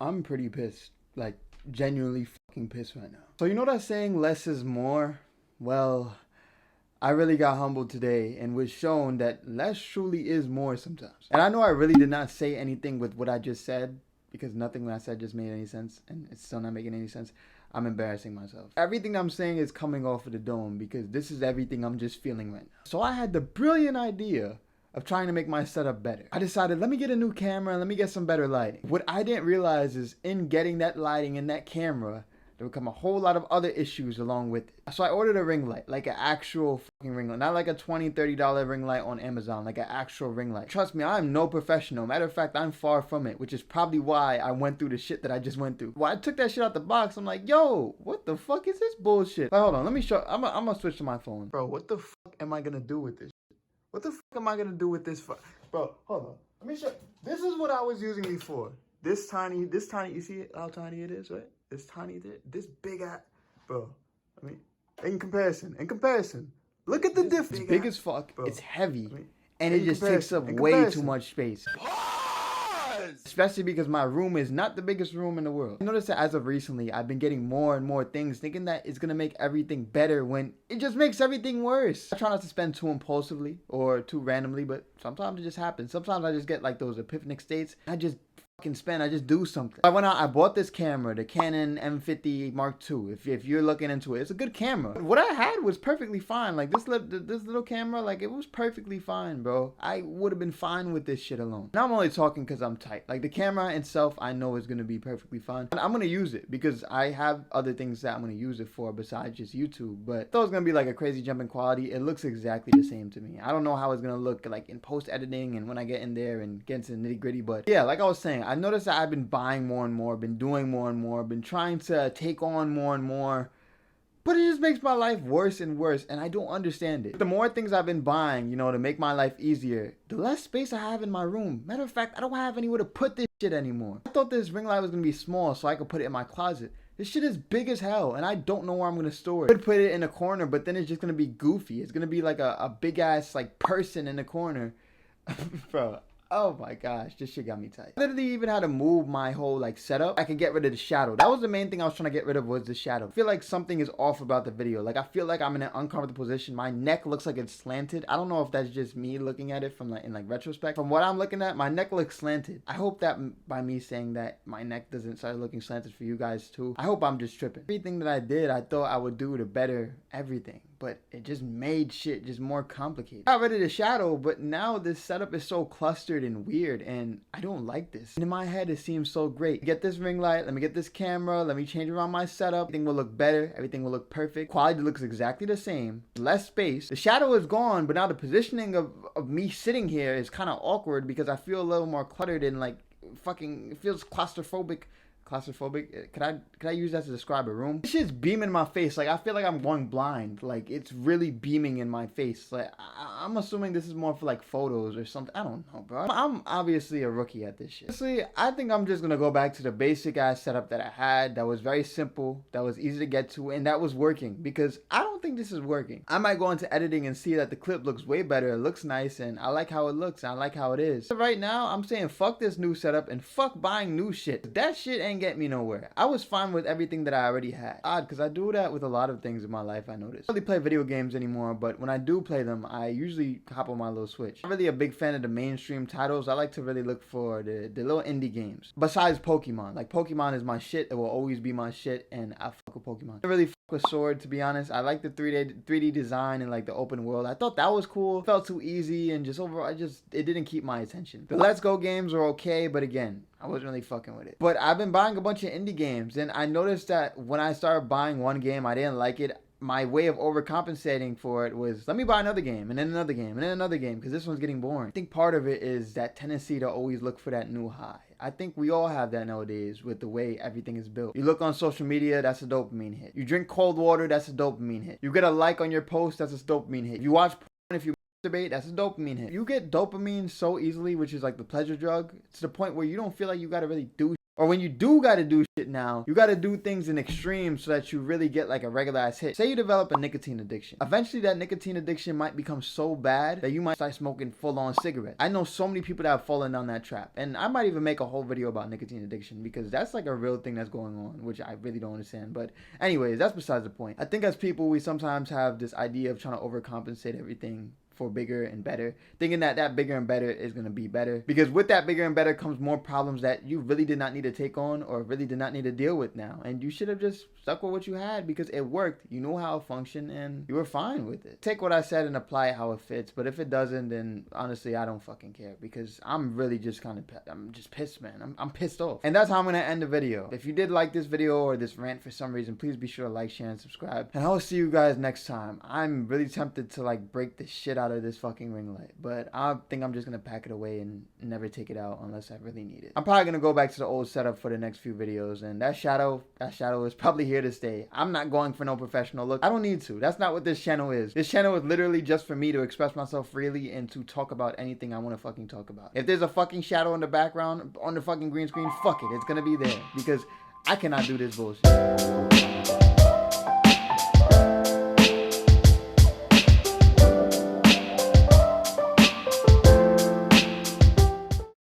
I'm pretty pissed. Like, genuinely fucking pissed right now. So you know that saying less is more? Well, I really got humbled today and was shown that less truly is more sometimes. And I know I really did not say anything with what I just said because nothing that I said just made any sense and it's still not making any sense. I'm embarrassing myself. Everything I'm saying is coming off of the dome because this is everything I'm just feeling right now. So I had the brilliant idea of trying to make my setup better. I decided, let me get a new camera, let me get some better lighting. What I didn't realize is in getting that lighting and that camera, there would come a whole lot of other issues along with it. So I ordered a ring light, like an actual fucking ring light. Not like a $20, $30 ring light on Amazon, like an actual ring light. Trust me, I'm no professional. Matter of fact, I'm far from it, which is probably why I went through the shit that I just went through. Well, I took that shit out the box. I'm like, yo, what the fuck is this bullshit? Like, hold on, let me show, I'm gonna switch to my phone. Bro, what the fuck am I gonna do with this? What the fuck am I gonna do with this? Bro, hold on. Let me show. This is what I was using before. This tiny, you see how tiny it is, right? This tiny, this big ass, bro. I mean, in comparison, look at the difference. It's big as fuck, bro. It's heavy, and it just takes up way too much space. Especially because my room is not the biggest room in the world. I noticed that as of recently, I've been getting more and more things, thinking that it's gonna make everything better when it just makes everything worse. I try not to spend too impulsively or too randomly, but sometimes it just happens. Sometimes I just get like those epiphanic states. I just fucking spend, I just do something. I went out, I bought this camera, the Canon M50 Mark II. If you're looking into it, it's a good camera. What I had was perfectly fine. Like this little camera, like it was perfectly fine, bro. I would have been fine with this shit alone. Now I'm only talking because I'm tight. Like the camera itself, I know is gonna be perfectly fine. And I'm gonna use it because I have other things that I'm gonna use it for besides just YouTube. But I thought it was gonna be like a crazy jump in quality. It looks exactly the same to me. I don't know how it's gonna look like in post editing and when I get in there and get into the nitty gritty. But yeah, like I was saying, I noticed that I've been buying more and more, been doing more and more, been trying to take on more and more, but it just makes my life worse and worse, and I don't understand it. The more things I've been buying, you know, to make my life easier, the less space I have in my room. Matter of fact, I don't have anywhere to put this shit anymore. I thought this ring light was gonna be small so I could put it in my closet. This shit is big as hell, and I don't know where I'm gonna store it. I could put it in a corner, but then it's just gonna be goofy. It's gonna be like a big ass like person in the corner. Bro, oh my gosh, this shit got me tight. I literally even had to move my whole like setup. I could get rid of the shadow. That was the main thing I was trying to get rid of, was the shadow. I feel like something is off about the video. Like I feel like I'm in an uncomfortable position. My neck looks like it's slanted. I don't know if that's just me looking at it from like in like retrospect. From what I'm looking at, my neck looks slanted. I hope that by me saying that my neck doesn't start looking slanted for you guys too. I hope I'm just tripping. Everything that I did, I thought I would do to better everything, but it just made shit just more complicated. I got rid of the shadow, but now this setup is so clustered and weird, and I don't like this. And in my head, it seems so great. Get this ring light, let me get this camera, let me change around my setup. Everything will look better, everything will look perfect. Quality looks exactly the same, less space. The shadow is gone, but now the positioning of me sitting here is kind of awkward because I feel a little more cluttered and like fucking, it feels claustrophobic. Could I use that to describe a room? This shit's beaming in my face. Like I feel like I'm going blind. Like it's really beaming in my face. Like I'm assuming this is more for like photos or something. I don't know, bro. I'm obviously a rookie at this shit. Honestly, I think I'm just gonna go back to the basic ass setup that I had. That was very simple. That was easy to get to, and that was working. Because I don't think this is working. I might go into editing and see that the clip looks way better. It looks nice, and I like how it looks. And I like how it is. So right now, I'm saying fuck this new setup and fuck buying new shit. That shit ain't get me nowhere. I was fine with everything that I already had. Odd, because I do that with a lot of things in my life, I noticed. I don't really play video games anymore, but when I do play them, I usually hop on my little Switch. I'm really a big fan of the mainstream titles. I like to really look for the little indie games. Besides Pokemon. Like, Pokemon is my shit. It will always be my shit, and I fuck with Pokemon. I really fuck with Sword, to be honest. I like the 3D design and like the open world. I thought that was cool. It felt too easy, and just overall, it didn't keep my attention. The Let's Go games are okay, but again, I wasn't really fucking with it. But I've been buying a bunch of indie games, and I noticed that when I started buying one game, I didn't like it. My way of overcompensating for it was, let me buy another game, and then another game, and then another game, because this one's getting boring. I think part of it is that tendency to always look for that new high. I think we all have that nowadays with the way everything is built. You look on social media, that's a dopamine hit. You drink cold water, that's a dopamine hit. You get a like on your post, that's a dopamine hit. You watch porn, if you masturbate, that's a dopamine hit. You get dopamine so easily, which is like the pleasure drug, to the point where you don't feel like you gotta really do Or when you do gotta do shit now, you gotta do things in extremes so that you really get like a regular ass hit. Say you develop a nicotine addiction. Eventually that nicotine addiction might become so bad that you might start smoking full-on cigarettes. I know so many people that have fallen down that trap. And I might even make a whole video about nicotine addiction because that's like a real thing that's going on, which I really don't understand. But anyways, that's besides the point. I think as people, we sometimes have this idea of trying to overcompensate everything for bigger and better, thinking that that bigger and better is going to be better, because with that bigger and better comes more problems that you really did not need to take on or really did not need to deal with now, and you should have just stuck with what you had because it worked. You know how it functioned and you were fine with it. Take what I said and apply it how it fits, but if it doesn't, then honestly I don't fucking care, because I'm really just I'm just pissed, man. I'm pissed off. And that's how I'm gonna end the video. If you did like this video or this rant for some reason, please be sure to like, share, and subscribe, and I will see you guys next time. I'm really tempted to like break the shit out of this fucking ring light, but I think I'm just gonna pack it away and never take it out unless I really need it. I'm probably gonna go back to the old setup for the next few videos, and that shadow is probably here to stay. I'm not going for no professional look. I don't need to. That's not what this channel is. This channel is literally just for me to express myself freely and to talk about anything I want to fucking talk about. If there's a fucking shadow in the background on the fucking green screen, fuck it, it's gonna be there because I cannot do this bullshit.